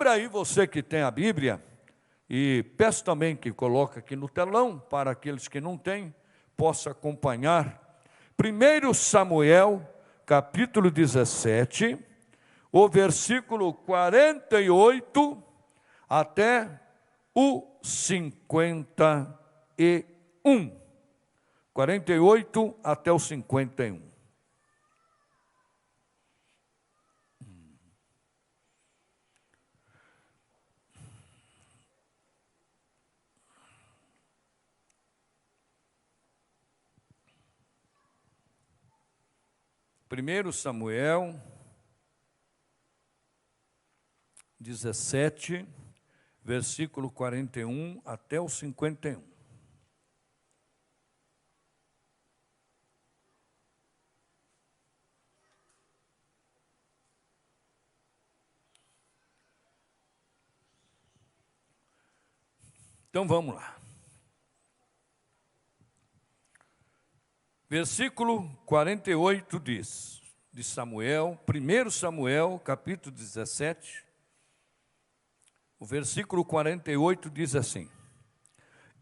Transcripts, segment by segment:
Abra aí você que tem a Bíblia, e peço também que coloque aqui no telão, para aqueles que não têm, possam acompanhar. 1 Samuel, capítulo 17, o versículo 48 até o 51. 48 até o 51. Primeiro Samuel 17, versículo 41 até o 51. Então vamos lá. Versículo 48 diz, de Samuel, 1 Samuel, capítulo 17, o versículo 48 diz assim: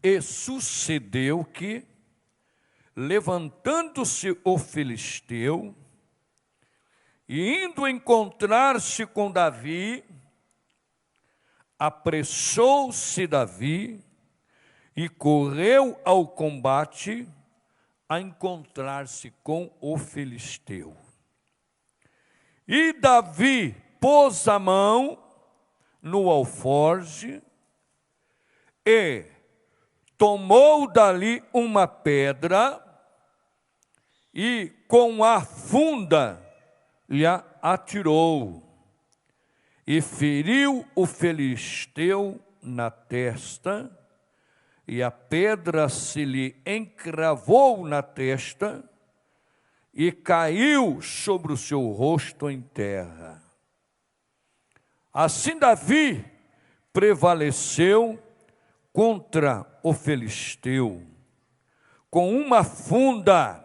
E sucedeu que, levantando-se o filisteu, e indo encontrar-se com Davi, apressou-se Davi e correu ao combate a encontrar-se com o filisteu. E Davi pôs a mão no alforje e tomou dali uma pedra e com a funda lhe atirou e feriu o filisteu na testa, e a pedra se lhe encravou na testa e caiu sobre o seu rosto em terra. Assim Davi prevaleceu contra o filisteu, com uma funda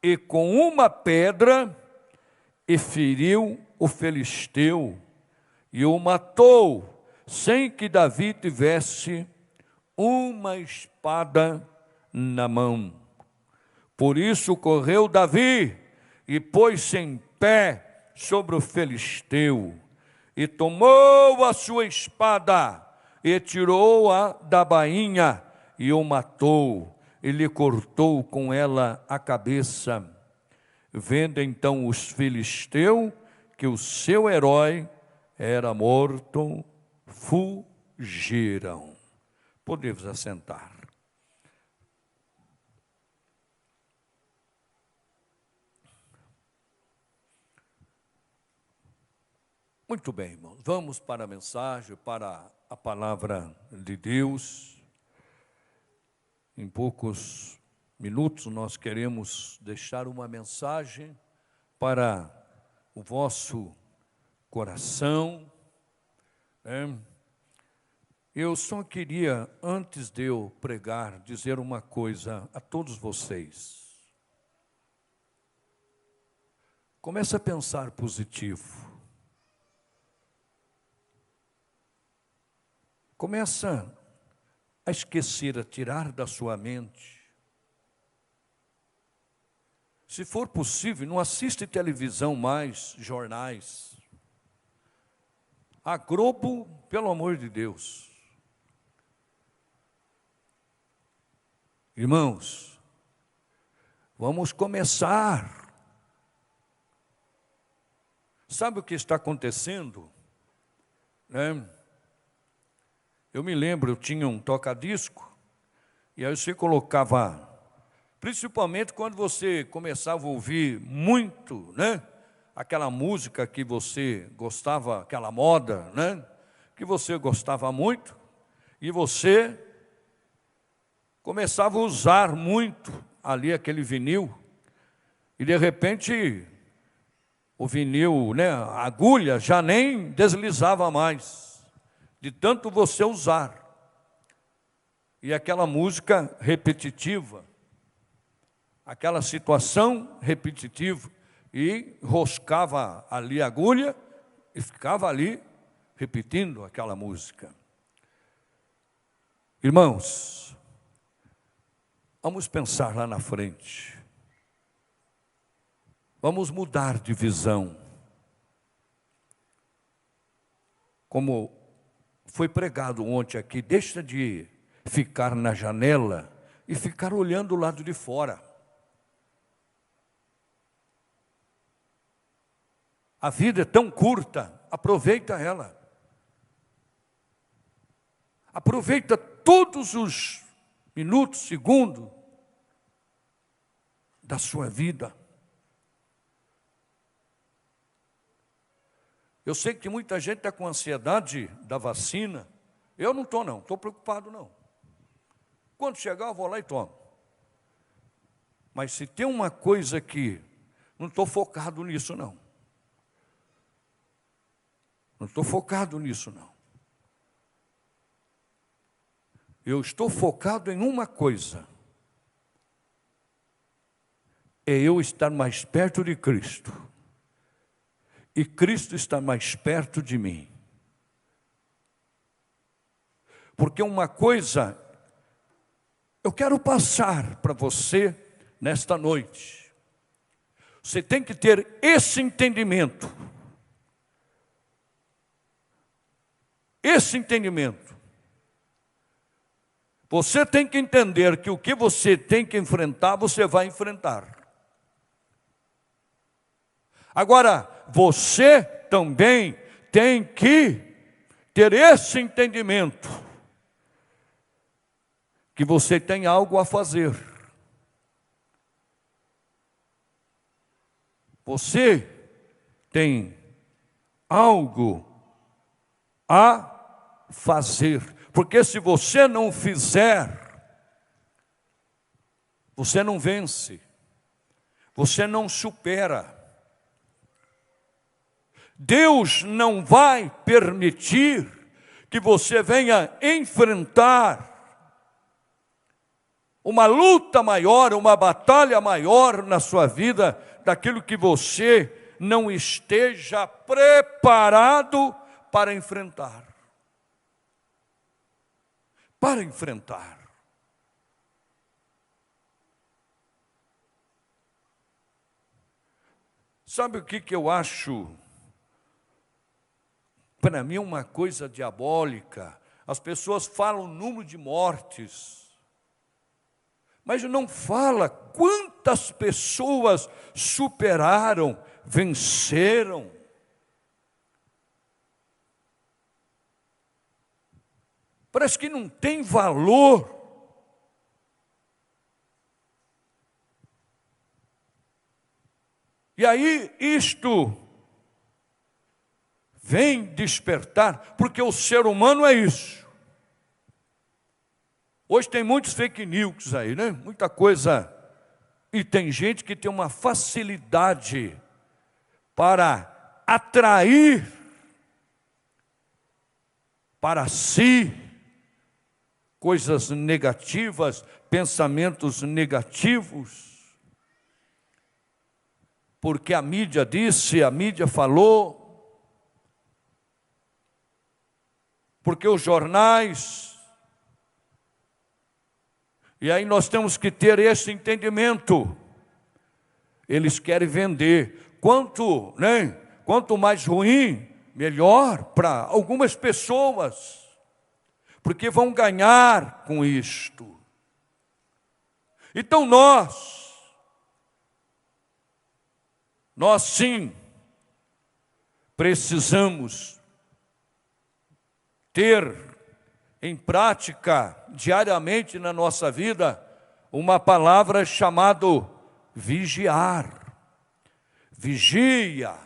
e com uma pedra, e feriu o filisteu e o matou, sem que Davi tivesse uma espada na mão. Por isso correu Davi e pôs-se em pé sobre o filisteu, e tomou a sua espada e tirou-a da bainha e o matou, e lhe cortou com ela a cabeça. Vendo então os filisteus que o seu herói era morto, fugiram. Podemos assentar. Muito bem, irmãos. Vamos para a mensagem, para a palavra de Deus. Em poucos minutos nós queremos deixar uma mensagem para o vosso coração, né? Eu só queria, antes de eu pregar, dizer uma coisa a todos vocês. Comece a pensar positivo. Começa a esquecer, a tirar da sua mente. Se for possível, não assiste televisão mais, jornais. A Globo, pelo amor de Deus. Irmãos, vamos começar. Sabe o que está acontecendo? Né? Eu me lembro, eu tinha um toca-disco, e aí você colocava, principalmente quando você começava a ouvir muito, né? Aquela música que você gostava, aquela moda, né? Que você gostava muito, e você começava a usar muito ali aquele vinil, e de repente o vinil, né, a agulha já nem deslizava mais, de tanto você usar. E aquela música repetitiva, aquela situação repetitiva, e roscava ali a agulha, e ficava ali repetindo aquela música. Irmãos, vamos pensar lá na frente. Vamos mudar de visão. Como foi pregado ontem aqui, deixa de ficar na janela e ficar olhando o lado de fora. A vida é tão curta, aproveita ela. Aproveita todos os minutos, segundos da sua vida. Eu sei que muita gente está com ansiedade da vacina. Eu não estou, não. Estou preocupado, não. Quando chegar, eu vou lá e tomo. Mas se tem uma coisa que não estou focado nisso, não. Não estou focado nisso, não. Eu estou focado em uma coisa. É eu estar mais perto de Cristo. E Cristo está mais perto de mim. Porque uma coisa, eu quero passar para você nesta noite. Você tem que ter esse entendimento. Esse entendimento. Você tem que entender que o que você tem que enfrentar, você vai enfrentar. Agora, você também tem que ter esse entendimento, que você tem algo a fazer. Você tem algo a fazer, porque se você não fizer, você não vence, você não supera. Deus não vai permitir que você venha enfrentar uma luta maior, uma batalha maior na sua vida, daquilo que você não esteja preparado para enfrentar. Para enfrentar. Sabe o que eu acho? Para mim é uma coisa diabólica. As pessoas falam o número de mortes, mas não fala quantas pessoas superaram, venceram. Parece que não tem valor. E aí isto vem despertar, porque o ser humano é isso. Hoje tem muitos fake news aí, né? Muita coisa. E tem gente que tem uma facilidade para atrair para si coisas negativas, pensamentos negativos. Porque a mídia disse, a mídia falou, porque os jornais, e aí nós temos que ter esse entendimento. Eles querem vender. Quanto mais ruim, melhor para algumas pessoas, porque vão ganhar com isto. Então nós sim, precisamos ter em prática, diariamente na nossa vida, uma palavra chamada vigiar. Vigia.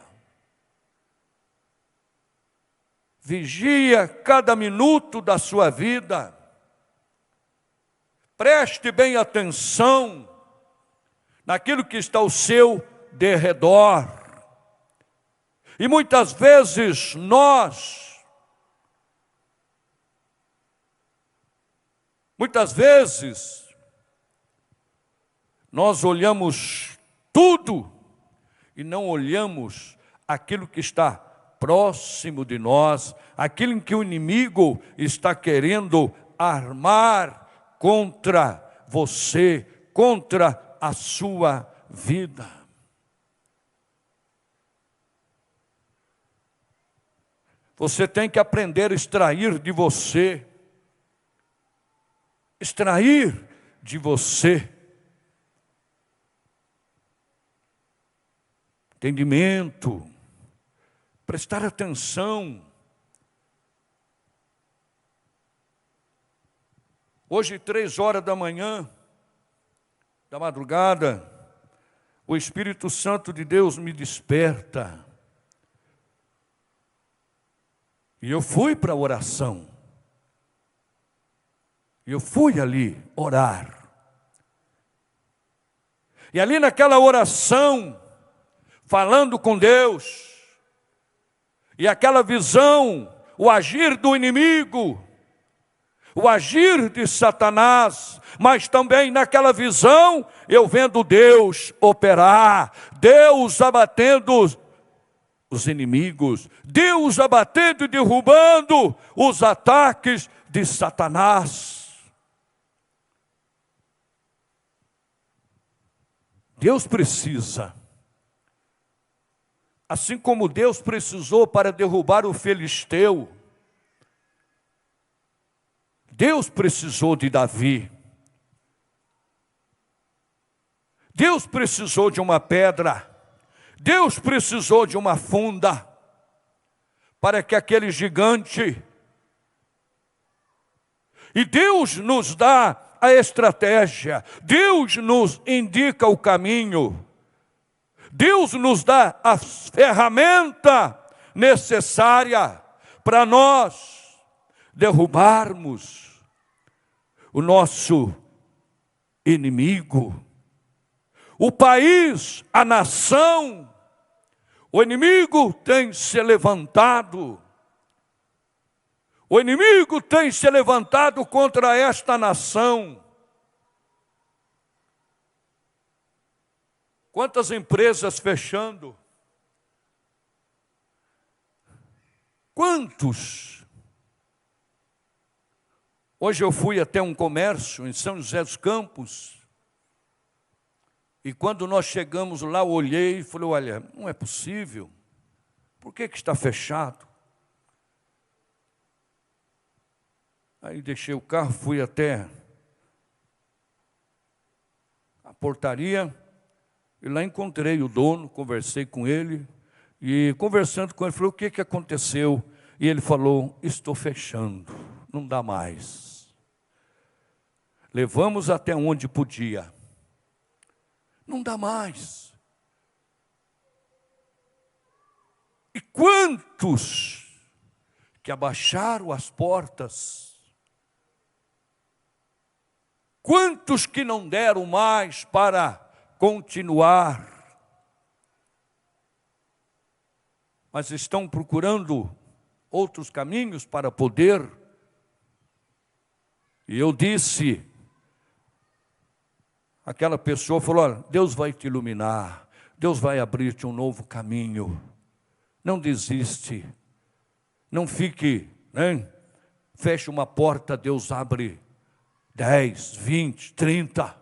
Vigia cada minuto da sua vida. Preste bem atenção naquilo que está ao seu derredor. E muitas vezes nós olhamos tudo e não olhamos aquilo que está próximo de nós, aquilo em que o inimigo está querendo armar contra você, contra a sua vida. Você tem que aprender a extrair de você, entendimento, prestar atenção. Hoje, 3h da manhã, da madrugada, o Espírito Santo de Deus me desperta. E eu fui para a oração. Eu fui ali orar. E ali naquela oração, falando com Deus, e aquela visão, o agir do inimigo, o agir de Satanás, mas também naquela visão, eu vendo Deus operar, Deus abatendo os inimigos, Deus abatendo e derrubando os ataques de Satanás. Deus precisa, assim como Deus precisou para derrubar o filisteu, Deus precisou de Davi. Deus precisou de uma pedra. Deus precisou de uma funda para que aquele gigante... E Deus nos dá a estratégia. Deus nos indica o caminho. Deus nos dá a ferramenta necessária para nós derrubarmos o nosso inimigo. O país, a nação, o inimigo tem se levantado. O inimigo tem se levantado contra esta nação. Quantas empresas fechando? Quantos? Hoje eu fui até um comércio em São José dos Campos. E quando nós chegamos lá, eu olhei e falei, olha, não é possível. Por que está fechado? Aí deixei o carro, fui até a portaria, e lá encontrei o dono, conversei com ele, e conversando com ele, falei, o que aconteceu? E ele falou, estou fechando, não dá mais. Levamos até onde podia. Não dá mais. E quantos que abaixaram as portas? Quantos que não deram mais para continuar? Mas estão procurando outros caminhos para poder. E eu disse, aquela pessoa falou, olha, Deus vai te iluminar, Deus vai abrir-te um novo caminho. Não desiste, não fique, né? Feche uma porta, Deus abre 10, 20, 30,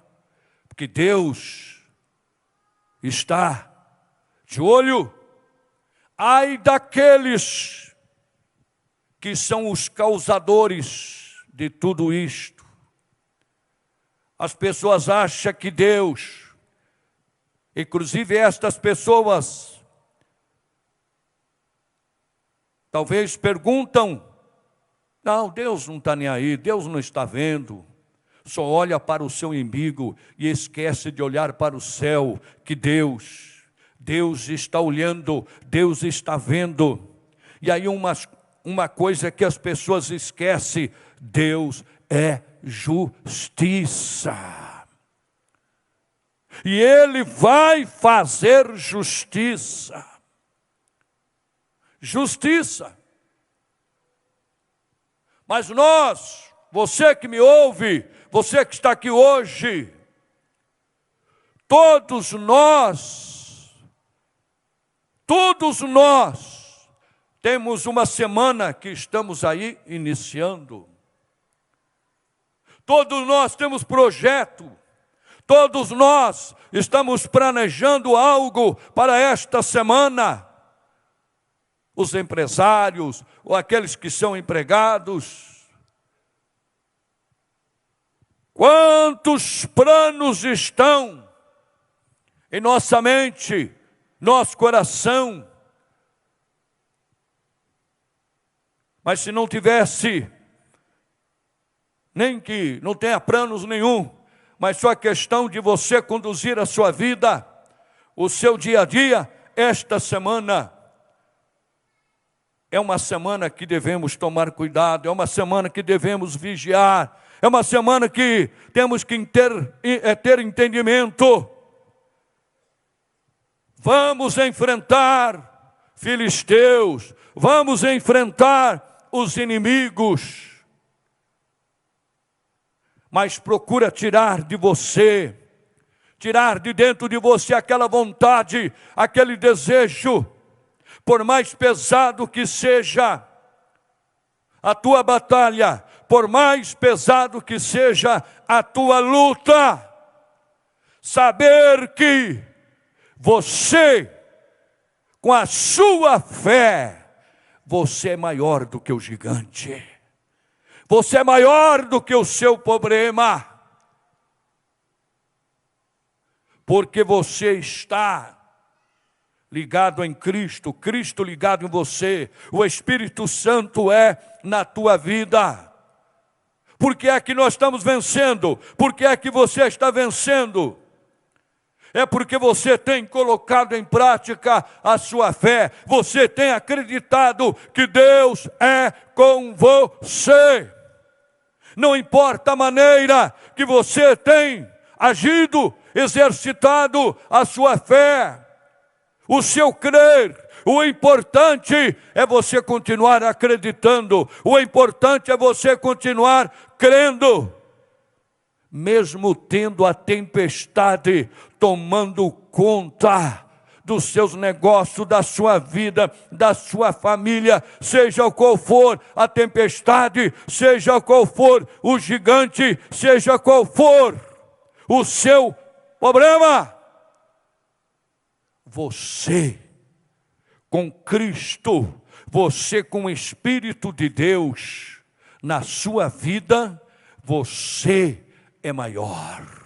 porque Deus está de olho. Ai daqueles que são os causadores de tudo isto. As pessoas acham que Deus, inclusive estas pessoas, talvez perguntam, não, Deus não está nem aí, Deus não está vendo. Só olha para o seu inimigo e esquece de olhar para o céu, que Deus está olhando, Deus está vendo. E aí uma coisa que as pessoas esquecem, Deus é justiça. E Ele vai fazer justiça. Justiça. Mas nós, você que me ouve, você que está aqui hoje, todos nós Temos uma semana que estamos aí iniciando. Todos nós temos projeto. Todos nós estamos planejando algo para esta semana. Os empresários, ou aqueles que são empregados. Quantos planos estão em nossa mente, nosso coração? Mas se não tivesse, nem que não tenha planos nenhum, mas só a questão de você conduzir a sua vida, o seu dia a dia, esta semana é uma semana que devemos tomar cuidado, é uma semana que devemos vigiar, é uma semana que temos que ter entendimento. Vamos enfrentar filisteus, vamos enfrentar os inimigos, mas procura tirar de você, tirar de dentro de você aquela vontade, aquele desejo, por mais pesado que seja a tua batalha, por mais pesado que seja a tua luta, saber que você, com a sua fé, você é maior do que o gigante. Você é maior do que o seu problema. Porque você está ligado em Cristo, Cristo ligado em você, o Espírito Santo é na tua vida. Por que é que nós estamos vencendo? Por que é que você está vencendo? É porque você tem colocado em prática a sua fé. Você tem acreditado que Deus é com você. Não importa a maneira que você tem agido, exercitado a sua fé, o seu crer. O importante é você continuar acreditando. O importante é você continuar crendo. Mesmo tendo a tempestade tomando conta dos seus negócios, da sua vida, da sua família, seja qual for a tempestade, seja qual for o gigante, seja qual for o seu problema, você com Cristo, você com o Espírito de Deus na sua vida, você é maior.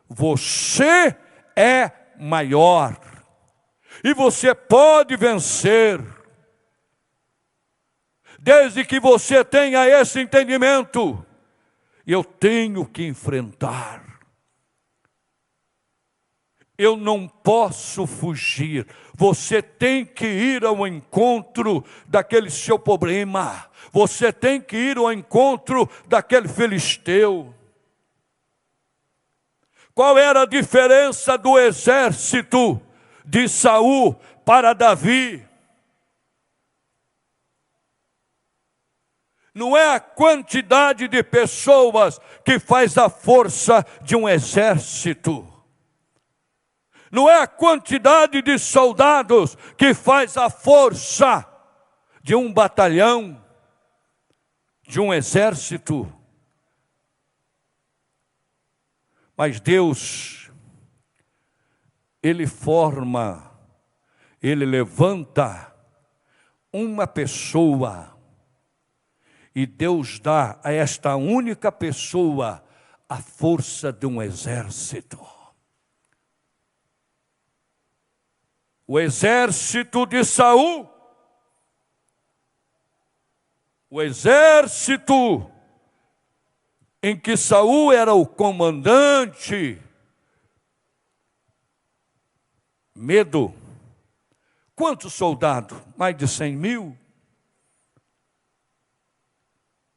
Você é maior. E você pode vencer. Desde que você tenha esse entendimento. Eu tenho que enfrentar. Eu não posso fugir. Você tem que ir ao encontro daquele seu problema. Você tem que ir ao encontro daquele filisteu. Qual era a diferença do exército de Saul para Davi? Não é a quantidade de pessoas que faz a força de um exército. Não é a quantidade de soldados que faz a força de um batalhão, de um exército. Mas Deus, Ele forma, Ele levanta uma pessoa e Deus dá a esta única pessoa a força de um exército. O exército de Saul, o exército em que Saul era o comandante, medo. Quantos soldados? Mais de 100.000.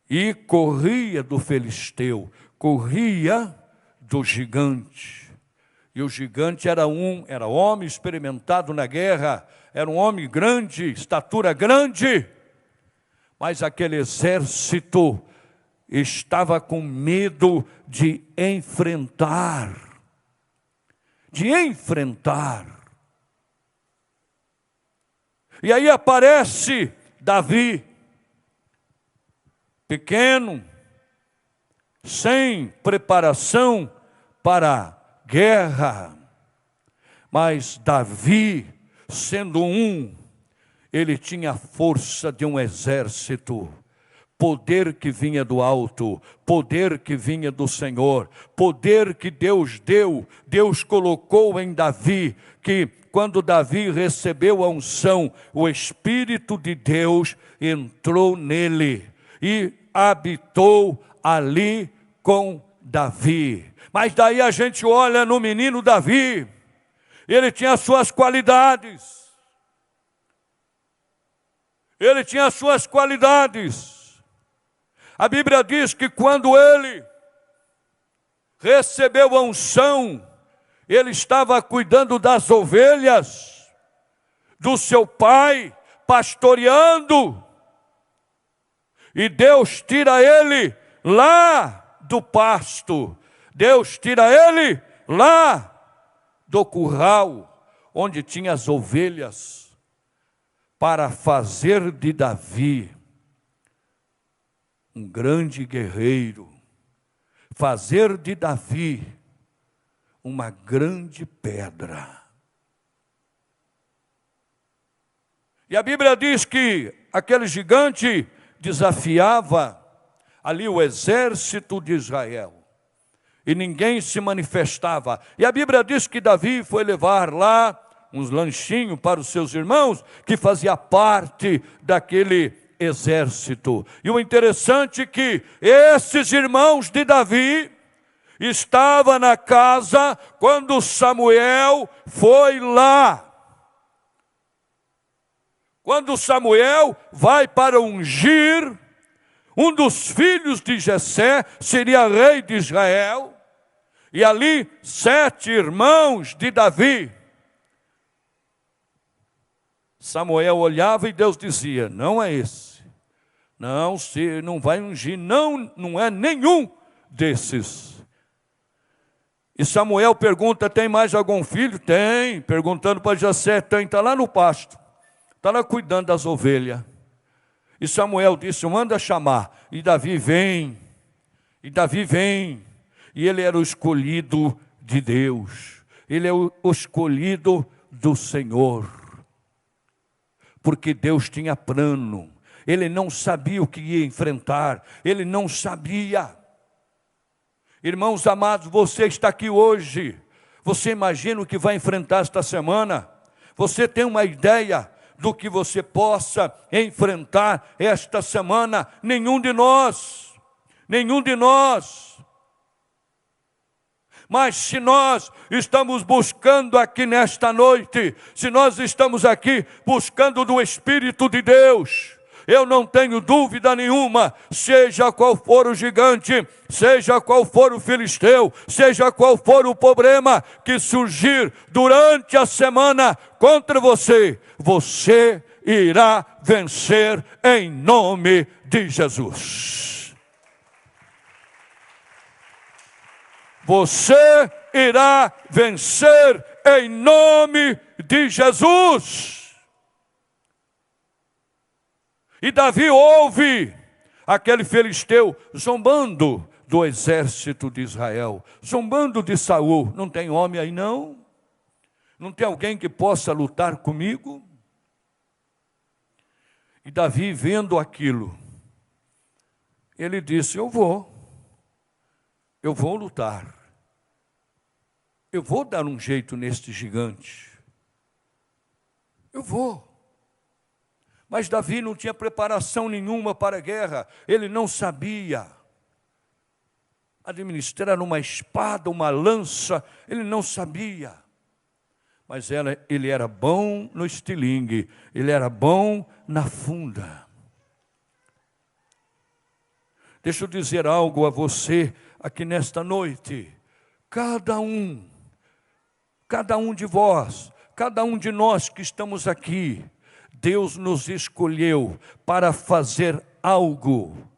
E corria do filisteu, corria do gigante. E o gigante era homem experimentado na guerra, era um homem grande, estatura grande. Mas aquele exército estava com medo de enfrentar. E aí aparece Davi, pequeno, sem preparação para a guerra. Mas Davi, sendo ele tinha a força de um exército, poder que vinha do alto, poder que vinha do Senhor, poder que Deus deu, Deus colocou em Davi, que quando Davi recebeu a unção, o Espírito de Deus entrou nele e habitou ali com Davi. Mas daí a gente olha no menino Davi, ele tinha suas qualidades. Ele tinha suas qualidades. A Bíblia diz que quando ele recebeu a unção, ele estava cuidando das ovelhas do seu pai, pastoreando. E Deus tira ele lá do pasto. Deus tira ele lá do curral, onde tinha as ovelhas, para fazer de Davi um grande guerreiro, fazer de Davi uma grande pedra. E a Bíblia diz que aquele gigante desafiava ali o exército de Israel. E ninguém se manifestava. E a Bíblia diz que Davi foi levar lá uns lanchinhos para os seus irmãos, que fazia parte daquele exército. E o interessante é que esses irmãos de Davi estavam na casa quando Samuel foi lá. Quando Samuel vai para ungir um dos filhos de Jessé, seria rei de Israel, e ali 7 irmãos de Davi. Samuel olhava e Deus dizia: não é esse, não, se não vai ungir, não é nenhum desses. E Samuel pergunta: tem mais algum filho? Tem. Perguntando para Jessé: tem, está lá no pasto, está lá cuidando das ovelhas. E Samuel disse: manda chamar. E Davi vem, e ele era o escolhido de Deus, ele é o escolhido do Senhor, porque Deus tinha plano. Ele não sabia o que ia enfrentar, ele não sabia. Irmãos amados, você está aqui hoje, você imagina o que vai enfrentar esta semana? Você tem uma ideia do que você possa enfrentar esta semana? Nenhum de nós. Mas se nós estamos buscando aqui nesta noite, se nós estamos aqui buscando do Espírito de Deus, eu não tenho dúvida nenhuma, seja qual for o gigante, seja qual for o filisteu, seja qual for o problema que surgir durante a semana contra você, você irá vencer em nome de Jesus. Você irá vencer em nome de Jesus. E Davi ouve aquele filisteu zombando do exército de Israel, zombando de Saul. Não tem homem aí não? Não tem alguém que possa lutar comigo? E Davi, vendo aquilo, ele disse: eu vou lutar. Eu vou dar um jeito neste gigante. Eu vou. Mas Davi não tinha preparação nenhuma para a guerra. Ele não sabia administrar uma espada, uma lança. Ele não sabia. Mas ele era bom no estilingue. Ele era bom na funda. Deixa eu dizer algo a você aqui nesta noite. Cada um de vós, cada um de nós que estamos aqui, Deus nos escolheu para fazer algo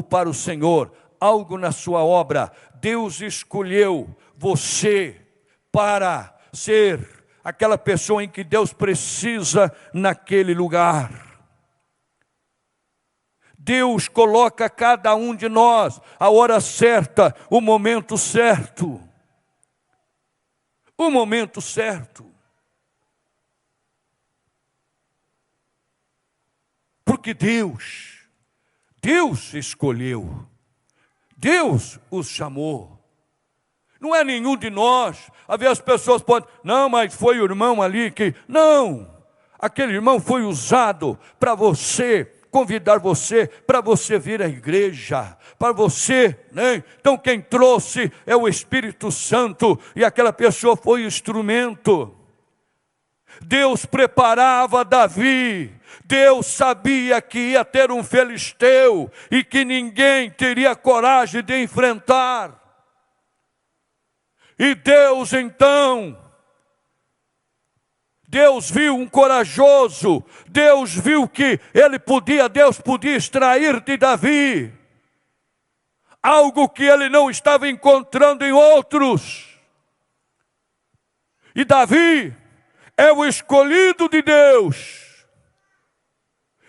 para o Senhor, algo na sua obra. Deus escolheu você para ser aquela pessoa em que Deus precisa naquele lugar. Deus coloca cada um de nós a hora certa, o momento certo. O momento certo. Porque Deus escolheu. Deus os chamou. Não é nenhum de nós. Às vezes as pessoas podem, não, mas foi o irmão ali que... Não, aquele irmão foi usado para você, convidar você, para você vir à igreja, para você, né? Então quem trouxe é o Espírito Santo, e aquela pessoa foi o instrumento. Deus preparava Davi, Deus sabia que ia ter um filisteu, e que ninguém teria coragem de enfrentar. E Deus então... Deus viu um corajoso, Deus viu que Deus podia extrair de Davi algo que ele não estava encontrando em outros. E Davi é o escolhido de Deus.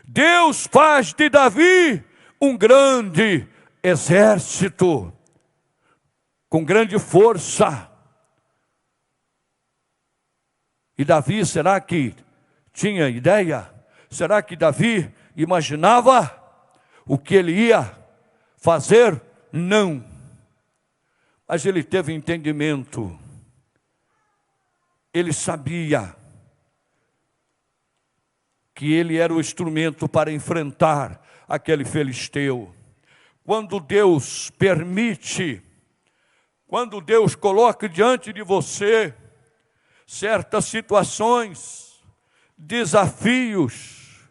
Deus faz de Davi um grande exército, com grande força. E Davi, será que tinha ideia? Será que Davi imaginava o que ele ia fazer? Não. Mas ele teve entendimento. Ele sabia que ele era o instrumento para enfrentar aquele filisteu. Quando Deus permite, quando Deus coloca diante de você certas situações, desafios,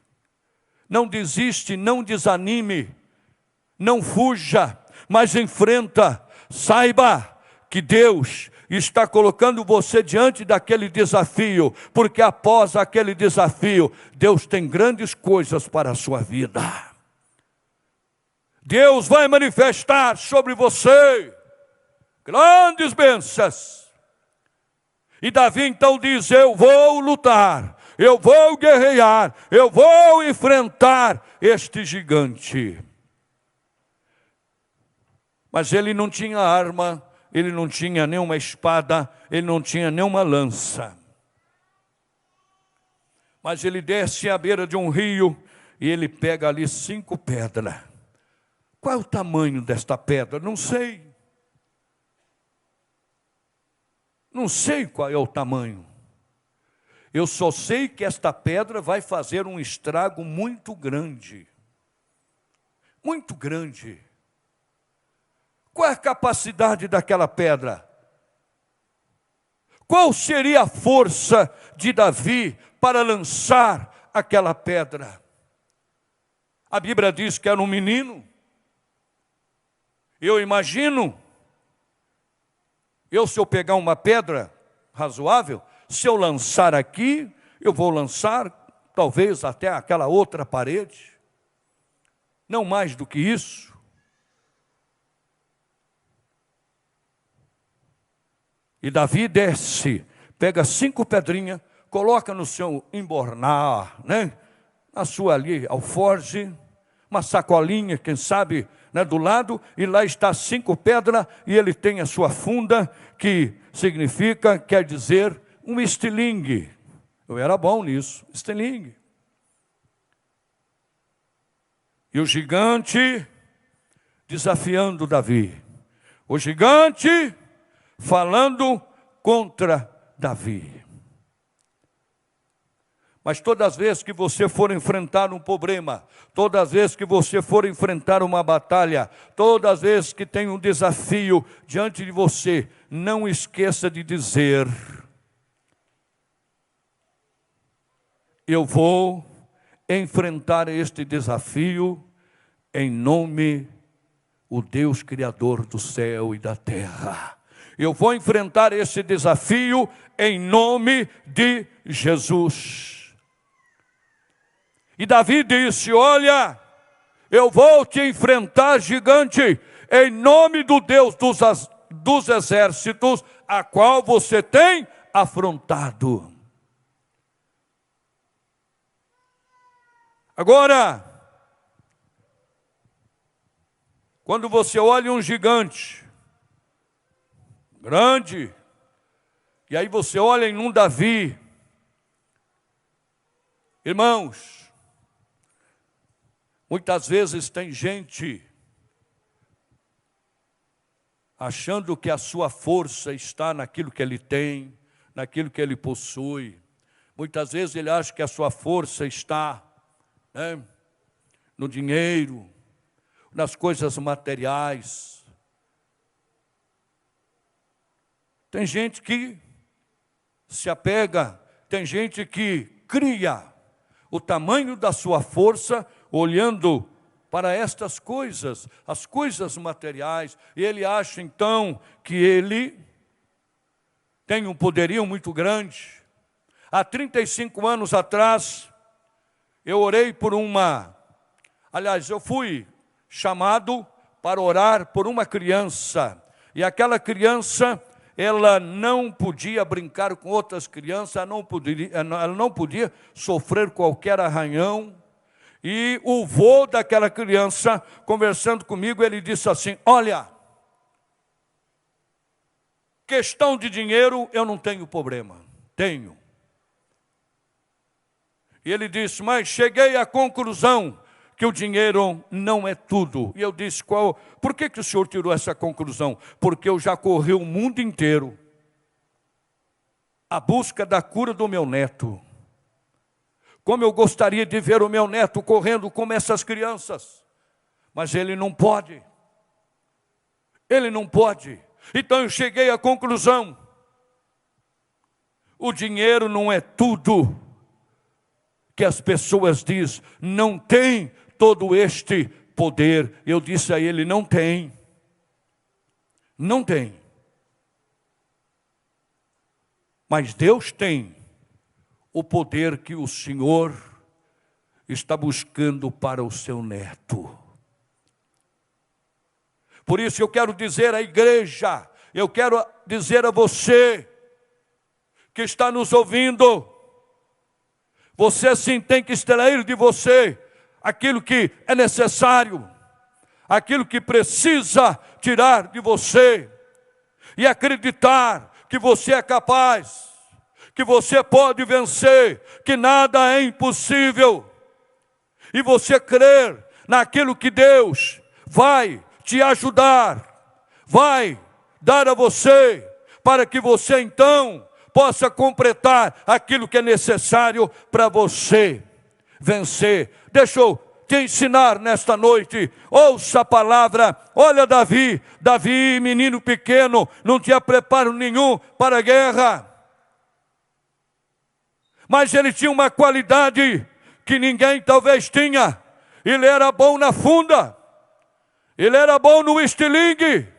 não desiste, não desanime, não fuja, mas enfrenta. Saiba que Deus está colocando você diante daquele desafio, porque após aquele desafio, Deus tem grandes coisas para a sua vida. Deus vai manifestar sobre você grandes bênçãos. E Davi então diz, eu vou lutar, eu vou guerrear, eu vou enfrentar este gigante. Mas ele não tinha arma, ele não tinha nenhuma espada, ele não tinha nenhuma lança. Mas ele desce à beira de um rio e ele pega ali 5 pedras. Qual é o tamanho desta pedra? Não sei. Não sei qual é o tamanho. Eu só sei que esta pedra vai fazer um estrago muito grande. Muito grande. Qual é a capacidade daquela pedra? Qual seria a força de Davi para lançar aquela pedra? A Bíblia diz que era um menino. Eu imagino, se eu pegar uma pedra razoável, se eu lançar aqui, eu vou lançar talvez até aquela outra parede. Não mais do que isso. E Davi desce, pega 5 pedrinhas, coloca no seu embornar, né? Na sua ali alforge, uma sacolinha, quem sabe, né, do lado, e lá está 5 pedras, e ele tem a sua funda, que significa, quer dizer, um estilingue. Eu era bom nisso, estilingue. E o gigante desafiando Davi. O gigante falando contra Davi. Mas todas as vezes que você for enfrentar um problema, todas as vezes que você for enfrentar uma batalha, todas as vezes que tem um desafio diante de você, não esqueça de dizer, eu vou enfrentar este desafio em nome do Deus Criador do céu e da terra. Eu vou enfrentar esse desafio em nome de Jesus. E Davi disse, olha, eu vou te enfrentar, gigante, em nome do Deus dos exércitos, a qual você tem afrontado. Agora, quando você olha um gigante grande, e aí você olha em um Davi, irmãos, muitas vezes tem gente achando que a sua força está naquilo que ele tem, naquilo que ele possui. Muitas vezes ele acha que a sua força está, no dinheiro, nas coisas materiais. Tem gente que se apega, tem gente que cria o tamanho da sua força olhando para estas coisas, as coisas materiais, e ele acha então que ele tem um poderio muito grande. Há 35 anos atrás, eu orei por eu fui chamado para orar por uma criança, e aquela criança, ela não podia brincar com outras crianças, ela não podia sofrer qualquer arranhão. E o vô daquela criança, conversando comigo, ele disse assim: olha, questão de dinheiro eu não tenho problema, tenho. E ele disse: mas cheguei à conclusão que o dinheiro não é tudo. E eu disse: por que o senhor tirou essa conclusão? Porque eu já corri o mundo inteiro à busca da cura do meu neto. Como eu gostaria de ver o meu neto correndo como essas crianças. Mas ele não pode. Ele não pode. Então eu cheguei à conclusão: o dinheiro não é tudo que as pessoas dizem, não tem todo este poder. Eu disse a ele: não tem. Não tem. Mas Deus tem o poder que o Senhor está buscando para o seu neto. Por isso eu quero dizer à igreja, eu quero dizer a você que está nos ouvindo, você sim tem que extrair de você aquilo que é necessário, aquilo que precisa tirar de você, e acreditar que você é capaz, que você pode vencer, que nada é impossível, e você crer naquilo que Deus vai te ajudar, vai dar a você, para que você então possa completar aquilo que é necessário para você vencer. Deixa eu te ensinar nesta noite, ouça a palavra. Olha Davi, menino pequeno, não tinha preparo nenhum para a guerra, mas ele tinha uma qualidade que ninguém talvez tinha. Ele era bom na funda, ele era bom no estilingue.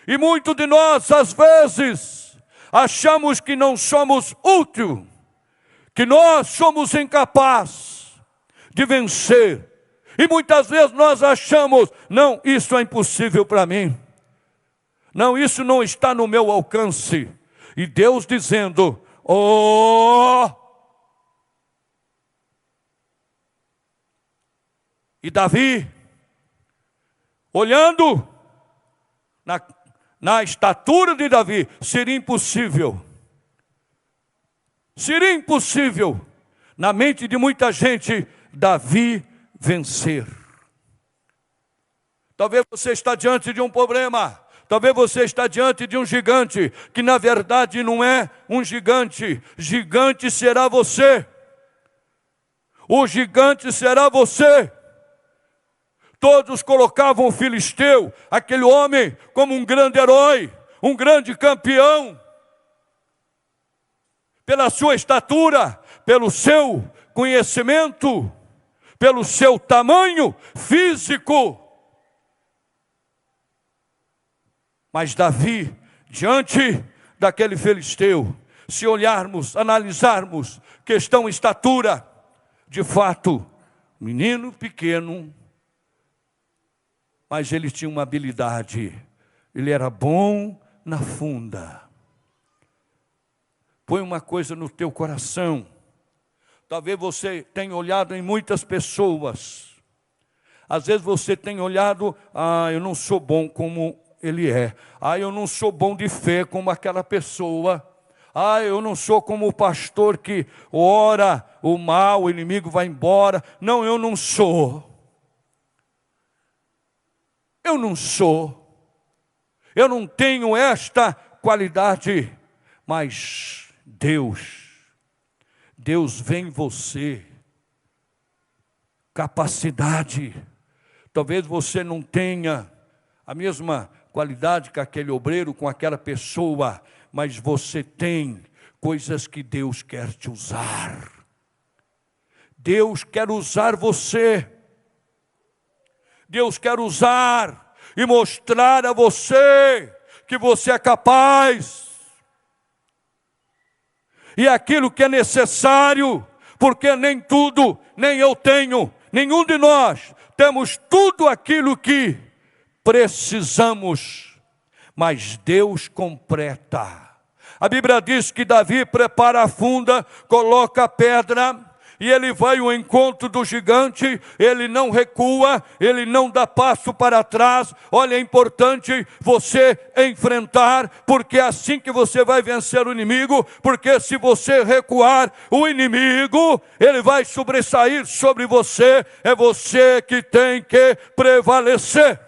E muitos de nós, às vezes, achamos que não somos úteis, que nós somos incapazes de vencer. E muitas vezes nós achamos: não, isso é impossível para mim. Não, isso não está no meu alcance. E Deus dizendo: oh! E Davi, olhando na estatura de Davi, seria impossível na mente de muita gente Davi vencer. Talvez você está diante de um problema, talvez você está diante de um gigante, que na verdade não é um gigante. Gigante será você. O gigante será você. Todos colocavam o filisteu, aquele homem, como um grande herói, um grande campeão, pela sua estatura, pelo seu conhecimento, pelo seu tamanho físico. Mas Davi, diante daquele filisteu, se olharmos, analisarmos questão estatura, de fato, menino pequeno, mas ele tinha uma habilidade, ele era bom na funda. Põe uma coisa no teu coração. Talvez você tenha olhado em muitas pessoas. Às vezes você tem olhado, eu não sou bom como ele é. Eu não sou bom de fé como aquela pessoa. Eu não sou como o pastor que ora o mal, o inimigo vai embora. Não, eu não sou. Eu não sou. Eu não tenho esta qualidade. Mas Deus vê em você capacidade. Talvez você não tenha a mesma qualidade que aquele obreiro, com aquela pessoa, mas você tem coisas que Deus quer te usar. Deus quer usar você. Deus quer usar e mostrar a você que você é capaz. E aquilo que é necessário, porque nem tudo, nem eu tenho, nenhum de nós temos tudo aquilo que precisamos, mas Deus completa. A Bíblia diz que Davi prepara a funda, coloca a pedra, e ele vai ao encontro do gigante, ele não recua, ele não dá passo para trás. Olha, é importante você enfrentar, porque é assim que você vai vencer o inimigo, porque se você recuar, o inimigo, ele vai sobressair sobre você, é você que tem que prevalecer.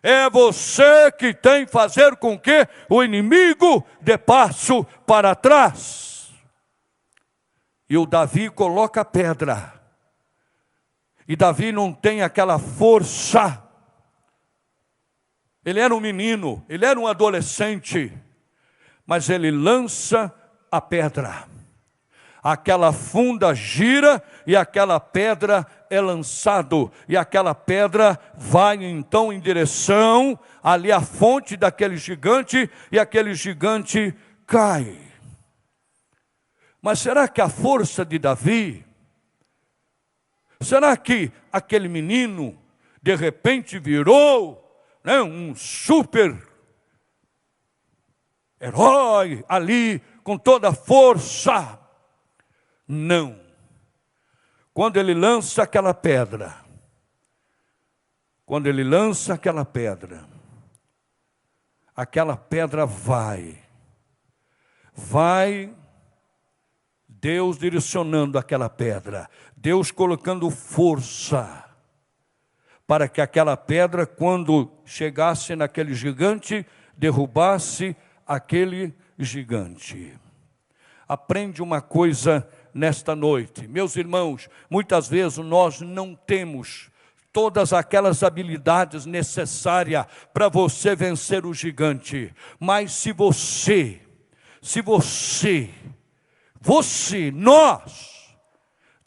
É você que tem que fazer com que o inimigo dê passo para trás. E o Davi coloca a pedra. E Davi não tem aquela força. Ele era um menino, ele era um adolescente. Mas ele lança a pedra. Aquela funda gira e aquela pedra é lançado. E aquela pedra vai então em direção ali à fonte daquele gigante. E aquele gigante cai. Mas será que a força de Davi, será que aquele menino de repente virou um super herói ali com toda a força? Não. Quando ele lança aquela pedra, aquela pedra vai, Deus direcionando aquela pedra, Deus colocando força, para que aquela pedra, quando chegasse naquele gigante, derrubasse aquele gigante. Aprende uma coisa nesta noite, meus irmãos, muitas vezes nós não temos todas aquelas habilidades necessárias para você vencer o gigante, mas se nós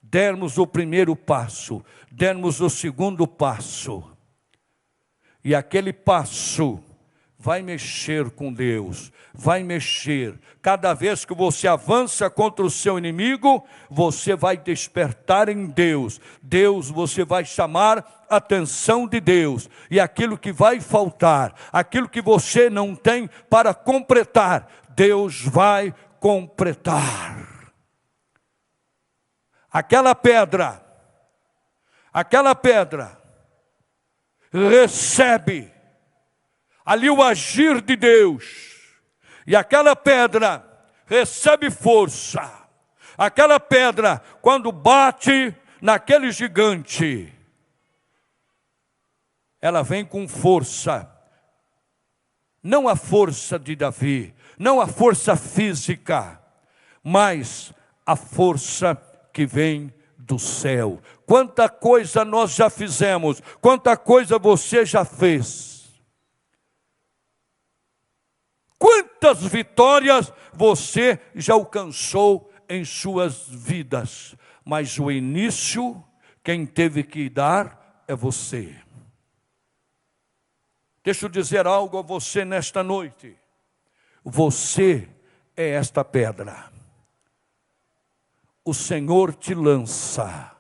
dermos o primeiro passo, dermos o segundo passo, e aquele passo vai mexer com Deus, vai mexer. Cada vez que você avança contra o seu inimigo, você vai despertar em Deus. Você vai chamar a atenção de Deus. E aquilo que vai faltar, aquilo que você não tem para completar, Deus vai completar. Aquela pedra recebe ali o agir de Deus, e aquela pedra recebe força. Aquela pedra, quando bate naquele gigante, ela vem com força, não a força de Davi, não a força física, mas a força que vem do céu. Quanta coisa nós já fizemos, quanta coisa você já fez. Quantas vitórias você já alcançou em suas vidas, mas o início, quem teve que dar é você. Deixa eu dizer algo a você nesta noite. Você é esta pedra. O Senhor te lança.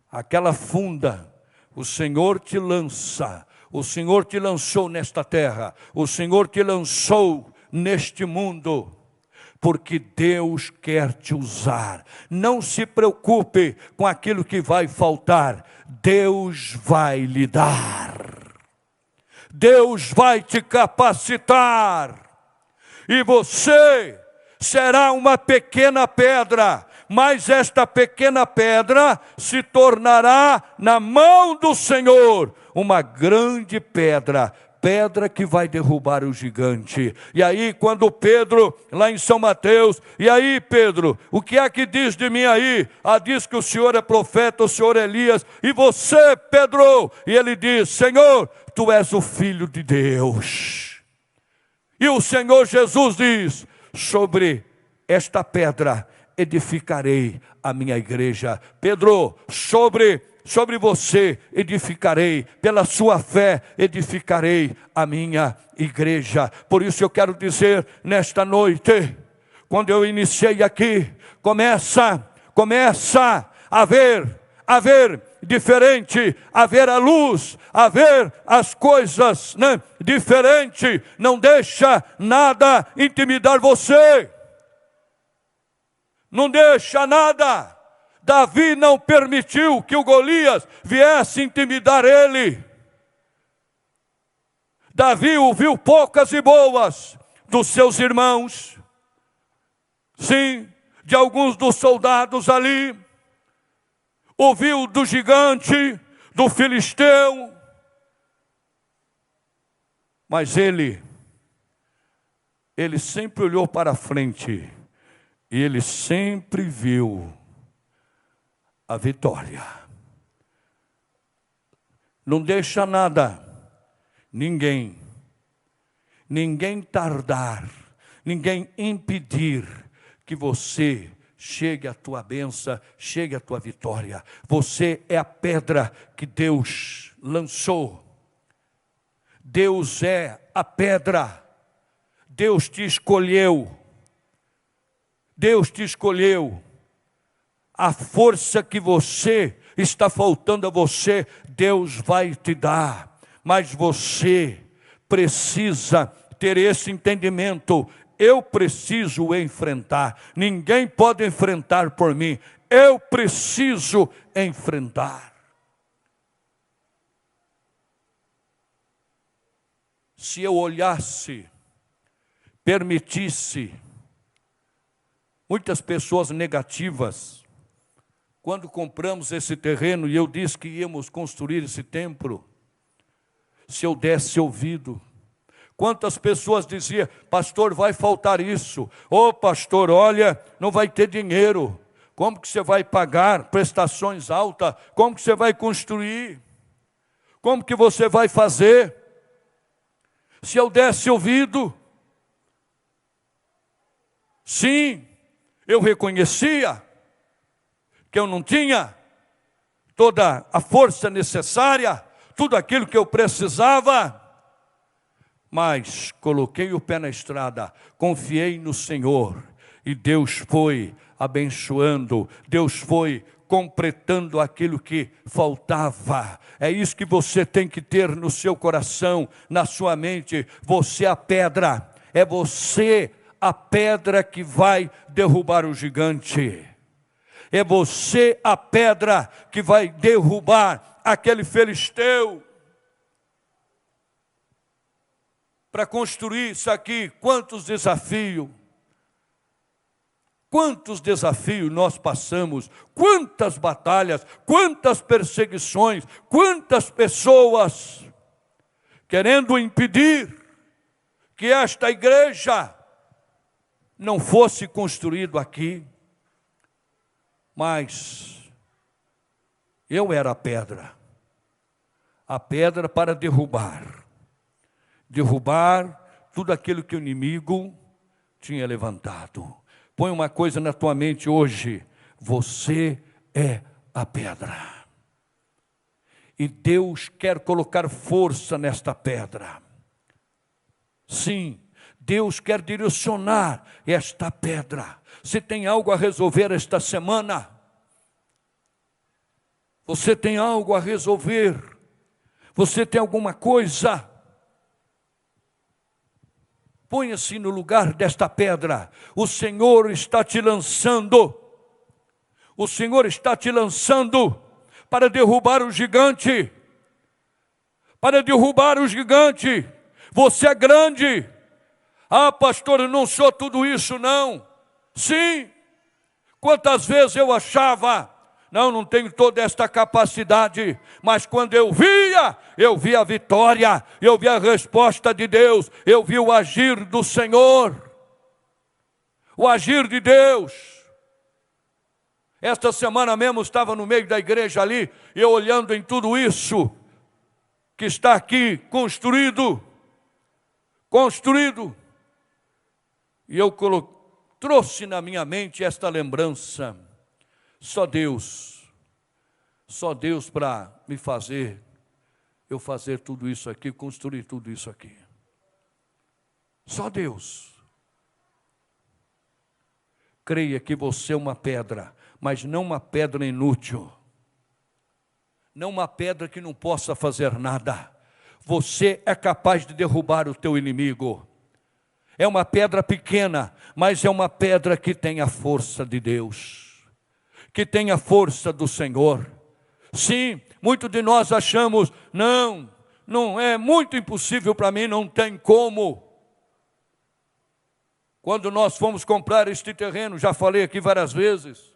Aquela funda, o Senhor te lança. O Senhor te lançou nesta terra. O Senhor te lançou neste mundo. porque Deus quer te usar. Não se preocupe com aquilo que vai faltar, Deus vai lhe dar. Deus vai te capacitar, e você será uma pequena pedra, mas esta pequena pedra se tornará na mão do Senhor uma grande pedra, pedra que vai derrubar o gigante. E aí quando Pedro, lá em São Mateus, e aí Pedro, o que é que diz de mim aí? Ah, diz que o Senhor é profeta, o Senhor é Elias, e você, Pedro? E ele diz: Senhor, tu és o Filho de Deus. E o Senhor Jesus diz: sobre esta pedra edificarei a minha igreja. Pedro, sobre você edificarei, pela sua fé edificarei a minha igreja. Por isso eu quero dizer nesta noite, quando eu iniciei aqui, começa a ver diferente, a ver a luz, a ver as coisas, né, diferente. Não deixa nada intimidar você. Não deixa nada. Davi não permitiu que o Golias viesse intimidar ele. Davi ouviu poucas e boas dos seus irmãos, sim, de alguns dos soldados ali. Ouviu do gigante, do filisteu. Mas ele sempre olhou para frente. E ele sempre viu a vitória. Não deixa nada, ninguém tardar, ninguém impedir que você chegue à tua bênção, chegue à tua vitória. Você é a pedra que Deus lançou. Deus é a pedra. Deus te escolheu. Deus te escolheu. A força que você está faltando a você, Deus vai te dar. Mas você precisa ter esse entendimento. Eu preciso enfrentar. Ninguém pode enfrentar por mim. Eu preciso enfrentar. Se eu olhasse, permitisse, muitas pessoas negativas, quando compramos esse terreno e eu disse que íamos construir esse templo, se eu desse ouvido, quantas pessoas diziam: pastor, vai faltar isso. Ô pastor, olha, não vai ter dinheiro. Como que você vai pagar prestações altas? Como que você vai construir? Como que você vai fazer? Se eu desse ouvido, sim, eu reconhecia que eu não tinha toda a força necessária, tudo aquilo que eu precisava, mas coloquei o pé na estrada, confiei no Senhor, e Deus foi abençoando, Deus foi completando aquilo que faltava. É isso que você tem que ter no seu coração, na sua mente. Você é a pedra, é você a pedra que vai derrubar o gigante. É você a pedra que vai derrubar aquele filisteu. Para construir isso aqui, quantos desafios nós passamos, quantas batalhas, quantas perseguições, quantas pessoas querendo impedir que esta igreja não fosse construído aqui. Mas eu era a pedra para derrubar tudo aquilo que o inimigo tinha levantado. Põe uma coisa na tua mente hoje: você é a pedra. E Deus quer colocar força nesta pedra. Sim, Deus quer direcionar esta pedra. Se tem algo a resolver esta semana, você tem algo a resolver, você tem alguma coisa, Ponha-se no lugar desta pedra. O Senhor está te lançando. O Senhor está te lançando para derrubar o gigante. Para derrubar o gigante. Você é grande. Ah, pastor, eu não sou tudo isso, não. Sim. Quantas vezes eu achava, não tenho toda esta capacidade, mas quando eu vi a vitória, eu vi a resposta de Deus, eu vi o agir do Senhor, o agir de Deus. Esta semana mesmo estava no meio da igreja ali, eu olhando em tudo isso, que está aqui construído, e eu trouxe na minha mente esta lembrança. Só Deus para me fazer, eu fazer tudo isso aqui, construir tudo isso aqui. Só Deus. Creia que você é uma pedra, mas não uma pedra inútil. Não uma pedra que não possa fazer nada. Você é capaz de derrubar o teu inimigo. É uma pedra pequena, mas é uma pedra que tem a força de Deus, que tem a força do Senhor. Sim, muitos de nós achamos, não é muito impossível para mim, não tem como. Quando nós fomos comprar este terreno, já falei aqui várias vezes,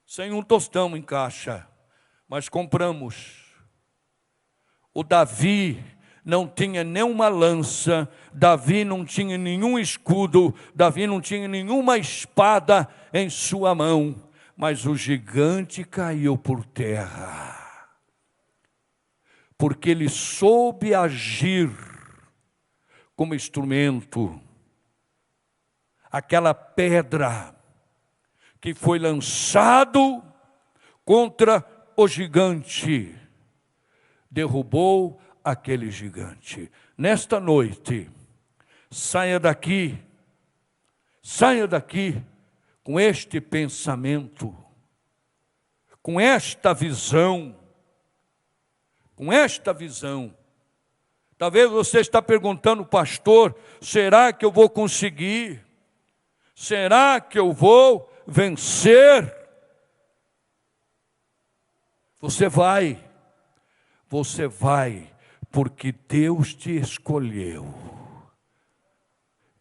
sem um tostão em caixa, mas compramos. O Davi não tinha nenhuma lança, Davi não tinha nenhum escudo, Davi não tinha nenhuma espada em sua mão, mas o gigante caiu por terra, porque ele soube agir como instrumento. Aquela pedra que foi lançado contra o gigante, derrubou aquele gigante. Nesta noite, saia daqui com este pensamento, com esta visão. Talvez você está perguntando, pastor, será que eu vou conseguir? Será que eu vou vencer? Você vai, porque Deus te escolheu.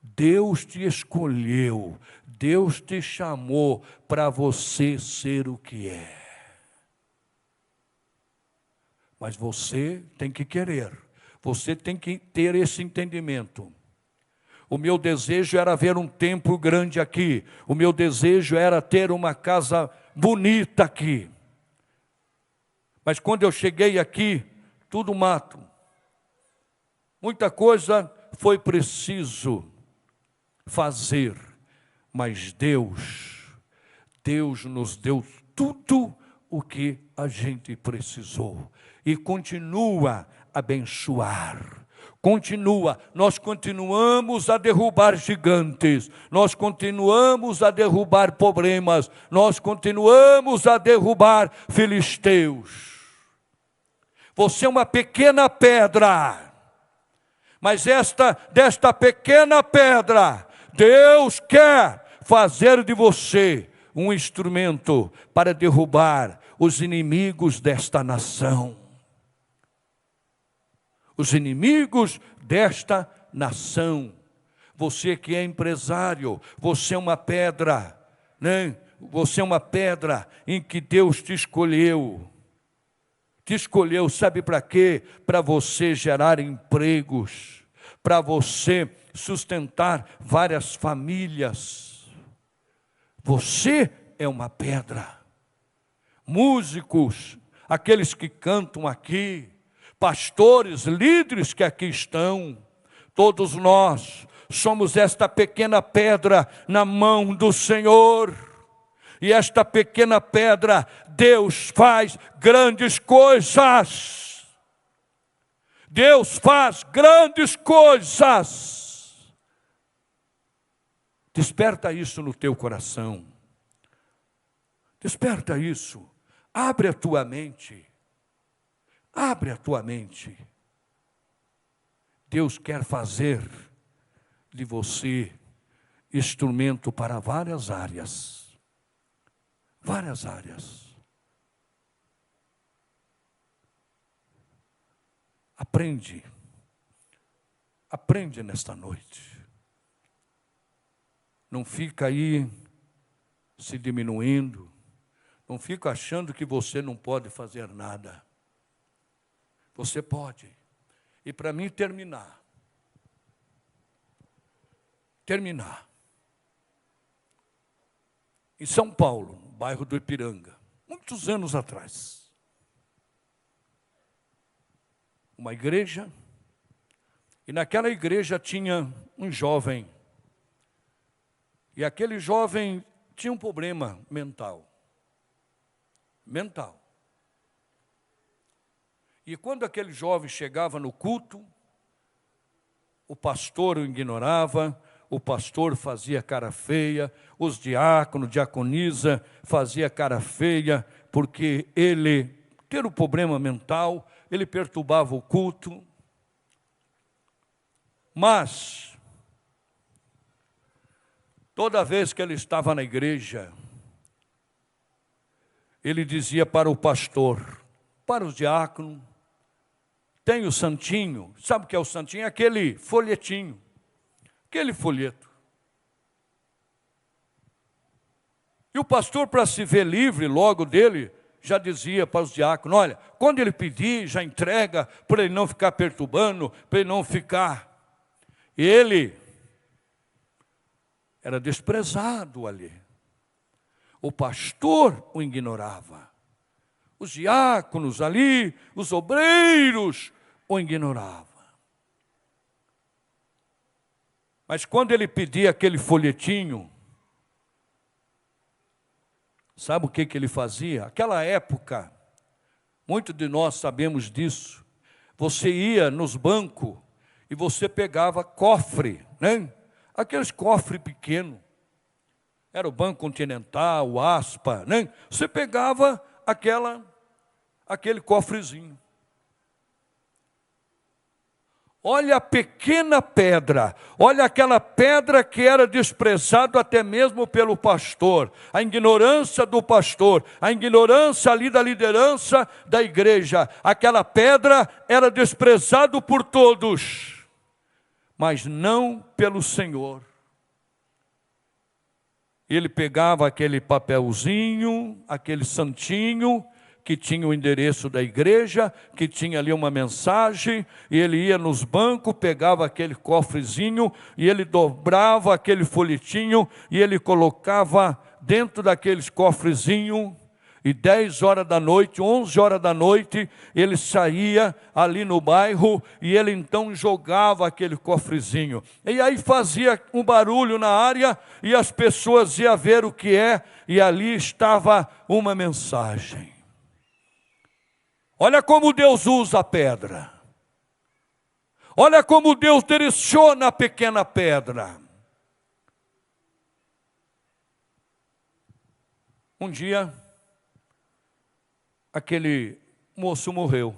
Deus te escolheu, Deus te chamou para você ser o que é. Mas você tem que querer, você tem que ter esse entendimento. O meu desejo era ver um templo grande aqui, o meu desejo era ter uma casa bonita aqui. Mas quando eu cheguei aqui, tudo mato. Muita coisa foi preciso fazer, mas Deus nos deu tudo o que a gente precisou e continua a abençoar. Nós continuamos a derrubar gigantes, nós continuamos a derrubar problemas, nós continuamos a derrubar filisteus. Você é uma pequena pedra, mas desta pequena pedra, Deus quer fazer de você um instrumento para derrubar os inimigos desta nação. Os inimigos desta nação. Você que é empresário, você é uma pedra, né? Você é uma pedra em que Deus te escolheu. Te escolheu, sabe para quê? Para você gerar empregos, para você sustentar várias famílias. Você é uma pedra. Músicos, aqueles que cantam aqui, pastores, líderes que aqui estão, todos nós somos esta pequena pedra na mão do Senhor. E esta pequena pedra, Deus faz grandes coisas. Deus faz grandes coisas. Desperta isso no teu coração. Desperta isso. Abre a tua mente. Abre a tua mente. Deus quer fazer de você instrumento para várias áreas. Várias áreas. Aprende. Aprende nesta noite. Não fica aí se diminuindo. Não fica achando que você não pode fazer nada. Você pode. E para mim terminar. Em São Paulo, no bairro do Ipiranga, muitos anos atrás. Uma igreja, e naquela igreja tinha um jovem. E aquele jovem tinha um problema mental. E quando aquele jovem chegava no culto, o pastor o ignorava, o pastor fazia cara feia, os diáconos, diaconisa, fazia cara feia, porque ele, ter um problema mental, ele perturbava o culto. Mas, toda vez que ele estava na igreja, ele dizia para o pastor, para os diáconos, tem o santinho, sabe o que é o santinho? É aquele folhetinho, aquele folheto. E o pastor, para se ver livre logo dele, já dizia para os diáconos, olha, quando ele pedir, já entrega, para ele não ficar perturbando, para ele não ficar. E ele era desprezado ali. O pastor o ignorava. Os diáconos ali, os obreiros, o ignoravam. Mas quando ele pedia aquele folhetinho, sabe o que ele fazia? Aquela época, muitos de nós sabemos disso, você ia nos bancos e você pegava cofre, né? Aqueles cofres pequenos. Era o Banco Continental, o Aspa, né? Você pegava aquele cofrezinho. Olha a pequena pedra, olha aquela pedra que era desprezado até mesmo pelo pastor, a ignorância do pastor, a ignorância ali da liderança da igreja. Aquela pedra era desprezado por todos, mas não pelo Senhor. Ele pegava aquele papelzinho, aquele santinho, que tinha o endereço da igreja, que tinha ali uma mensagem, e ele ia nos bancos, pegava aquele cofrezinho, e ele dobrava aquele folhetinho, e ele colocava dentro daqueles cofrezinhos, e 10 horas da noite, 11 horas da noite, ele saía ali no bairro, e ele então jogava aquele cofrezinho. E aí fazia um barulho na área, e as pessoas iam ver o que é, e ali estava uma mensagem. Olha como Deus usa a pedra. Olha como Deus direciona a pequena pedra. Um dia, aquele moço morreu.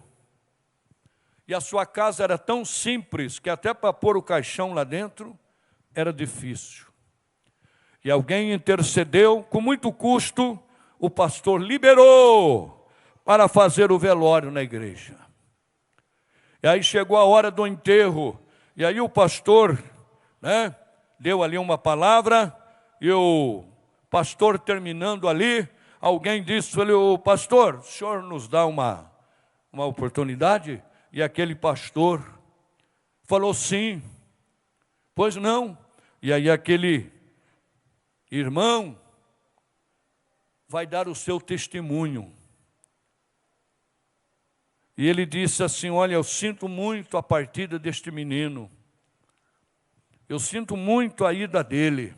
E a sua casa era tão simples que até para pôr o caixão lá dentro era difícil. E alguém intercedeu, com muito custo, o pastor liberou para fazer o velório na igreja. E aí chegou a hora do enterro, e aí o pastor, né, deu ali uma palavra, e o pastor terminando ali, alguém disse, o pastor, o senhor nos dá uma oportunidade? E aquele pastor falou sim, pois não. E aí aquele irmão vai dar o seu testemunho. E ele disse assim, olha, eu sinto muito a partida deste menino. Eu sinto muito a ida dele.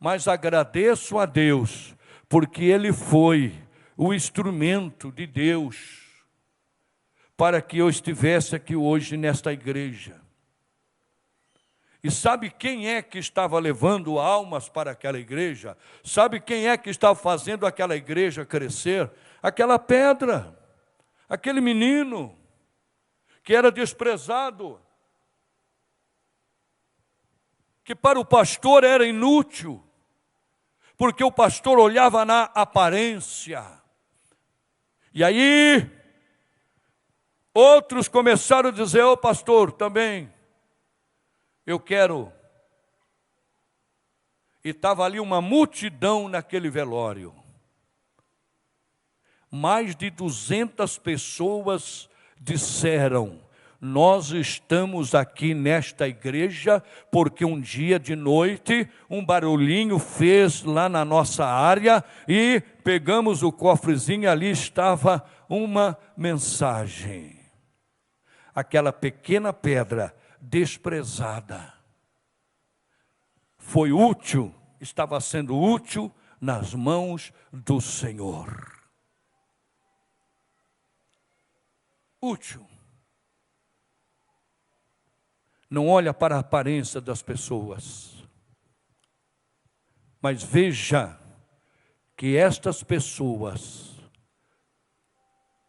Mas agradeço a Deus, porque ele foi o instrumento de Deus para que eu estivesse aqui hoje nesta igreja. E sabe quem é que estava levando almas para aquela igreja? Sabe quem é que estava fazendo aquela igreja crescer? Aquela pedra. Aquele menino que era desprezado. que para o pastor era inútil, porque o pastor olhava na aparência. E aí, outros começaram a dizer: ô pastor, também, eu quero. E estava ali uma multidão naquele velório. Mais de 200 pessoas disseram: nós estamos aqui nesta igreja porque um dia de noite um barulhinho fez lá na nossa área e pegamos o cofrezinho e ali estava uma mensagem. Aquela pequena pedra desprezada foi útil, estava sendo útil nas mãos do Senhor. Útil. Não olha para a aparência das pessoas, mas veja que estas pessoas,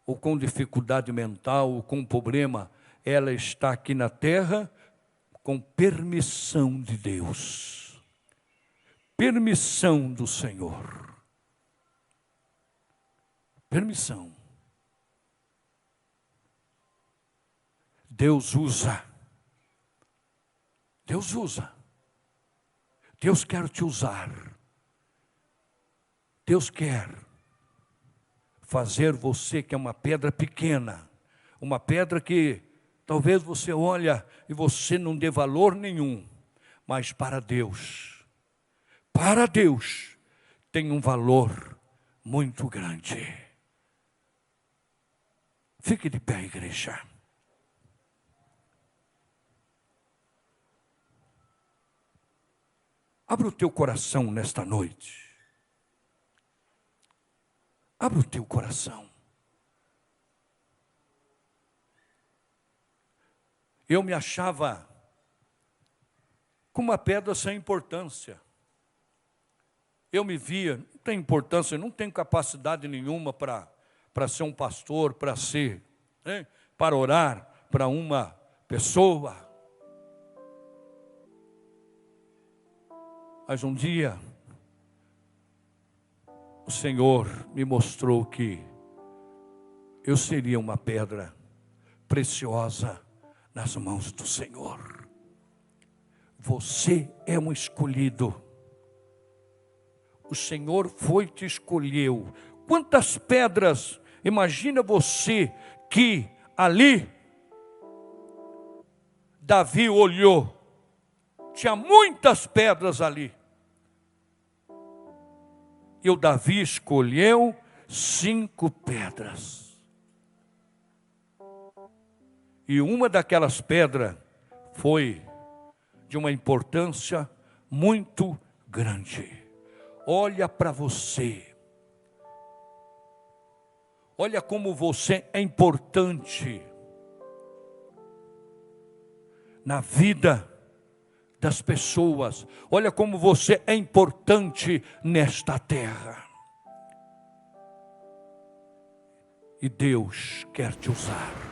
ou com dificuldade mental, ou com problema, ela está aqui na terra com permissão de Deus, permissão do Senhor, permissão. Deus usa. Deus usa. Deus quer te usar. Deus quer fazer você, que é uma pedra pequena, uma pedra que talvez você olha e você não dê valor nenhum, mas para Deus tem um valor muito grande. Fique de pé, igreja. Abra o teu coração nesta noite. Abra o teu coração. Eu me achava com uma pedra sem importância. Eu me via, não tem importância, não tenho capacidade nenhuma para ser um pastor, para ser, né, para orar para uma pessoa. Mas um dia, o Senhor me mostrou que eu seria uma pedra preciosa nas mãos do Senhor. Você é um escolhido. O Senhor te escolheu. Quantas pedras, imagina você que ali, Davi olhou, tinha muitas pedras ali. E o Davi escolheu 5 pedras. E uma daquelas pedras foi de uma importância muito grande. Olha para você. Olha como você é importante na vida das pessoas. Olha como você é importante nesta terra. E Deus quer te usar.